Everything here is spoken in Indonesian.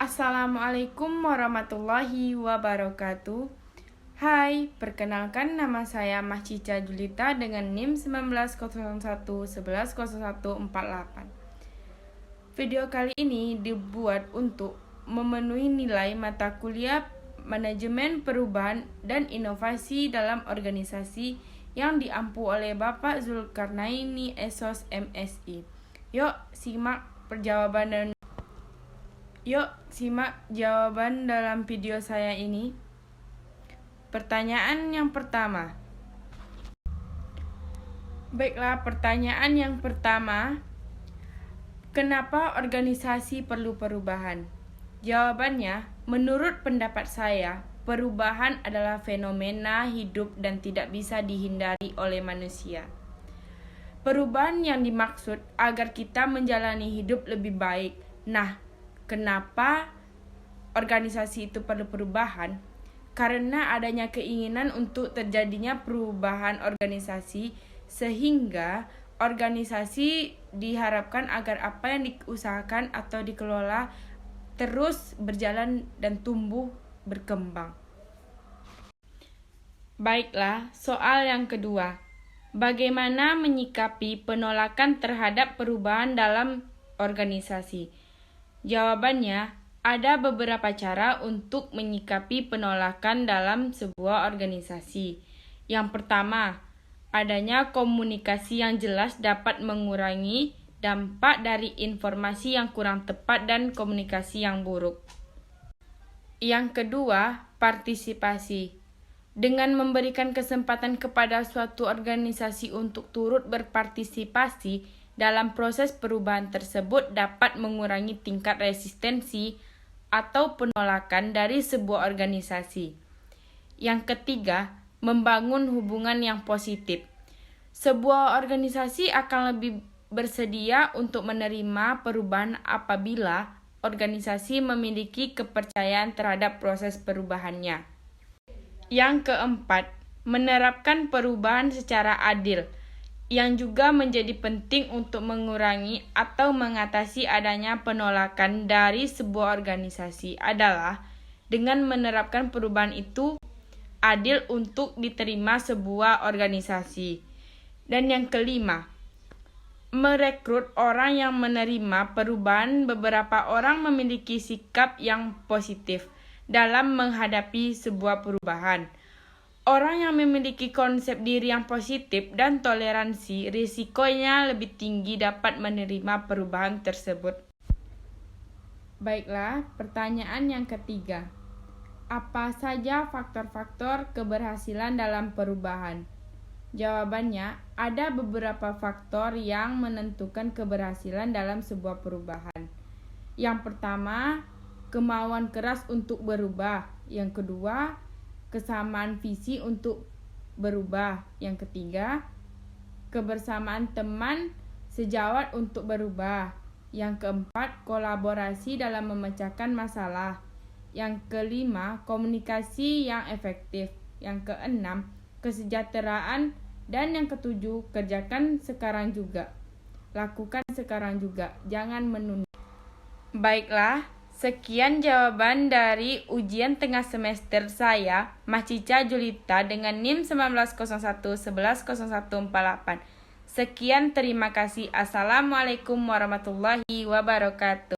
Assalamualaikum warahmatullahi wabarakatuh. Hai, perkenalkan nama saya Mahcica Julita dengan NIM 1901110148. Video kali ini dibuat untuk memenuhi nilai mata kuliah Manajemen Perubahan dan Inovasi dalam Organisasi yang diampu oleh Bapak Zulkarnaini Esos MSI. Yuk simak jawaban dalam video saya ini. Pertanyaan yang pertama. Baiklah, pertanyaan yang pertama. Kenapa organisasi perlu perubahan? Jawabannya, menurut pendapat saya, perubahan adalah fenomena hidup dan tidak bisa dihindari oleh manusia. Perubahan yang dimaksud agar kita menjalani hidup lebih baik. Nah, kenapa organisasi itu perlu perubahan? Karena adanya keinginan untuk terjadinya perubahan organisasi, sehingga organisasi diharapkan agar apa yang diusahakan atau dikelola terus berjalan dan tumbuh berkembang. Baiklah, soal yang kedua. Bagaimana menyikapi penolakan terhadap perubahan dalam organisasi? Jawabannya, ada beberapa cara untuk menyikapi penolakan dalam sebuah organisasi. Yang pertama, adanya komunikasi yang jelas dapat mengurangi dampak dari informasi yang kurang tepat dan komunikasi yang buruk. Yang kedua, partisipasi. Dengan memberikan kesempatan kepada suatu organisasi untuk turut berpartisipasi dalam proses perubahan tersebut dapat mengurangi tingkat resistensi atau penolakan dari sebuah organisasi. Yang ketiga, membangun hubungan yang positif. Sebuah organisasi akan lebih bersedia untuk menerima perubahan apabila organisasi memiliki kepercayaan terhadap proses perubahannya. Yang keempat, menerapkan perubahan secara adil, yang juga menjadi penting untuk mengurangi atau mengatasi adanya penolakan dari sebuah organisasi adalah dengan menerapkan perubahan itu adil untuk diterima sebuah organisasi. Dan yang kelima, merekrut orang yang menerima perubahan. Beberapa orang memiliki sikap yang positif dalam menghadapi sebuah perubahan. Orang yang memiliki konsep diri yang positif dan toleransi, risikonya lebih tinggi dapat menerima perubahan tersebut. Baiklah, pertanyaan yang ketiga. Apa saja faktor-faktor keberhasilan dalam perubahan? Jawabannya, ada beberapa faktor yang menentukan keberhasilan dalam sebuah perubahan. Yang pertama, kemauan keras untuk berubah. Yang kedua, kesamaan visi untuk berubah. Yang ketiga, kebersamaan teman sejawat untuk berubah. Yang keempat, kolaborasi dalam memecahkan masalah. Yang kelima, komunikasi yang efektif. Yang keenam, kesejahteraan. Dan yang ketujuh, kerjakan sekarang juga. Lakukan sekarang juga, jangan menunda. Baiklah, sekian jawaban dari ujian tengah semester saya, Mahcica Julita dengan NIM 1901110148. Sekian, terima kasih. Assalamualaikum warahmatullahi wabarakatuh.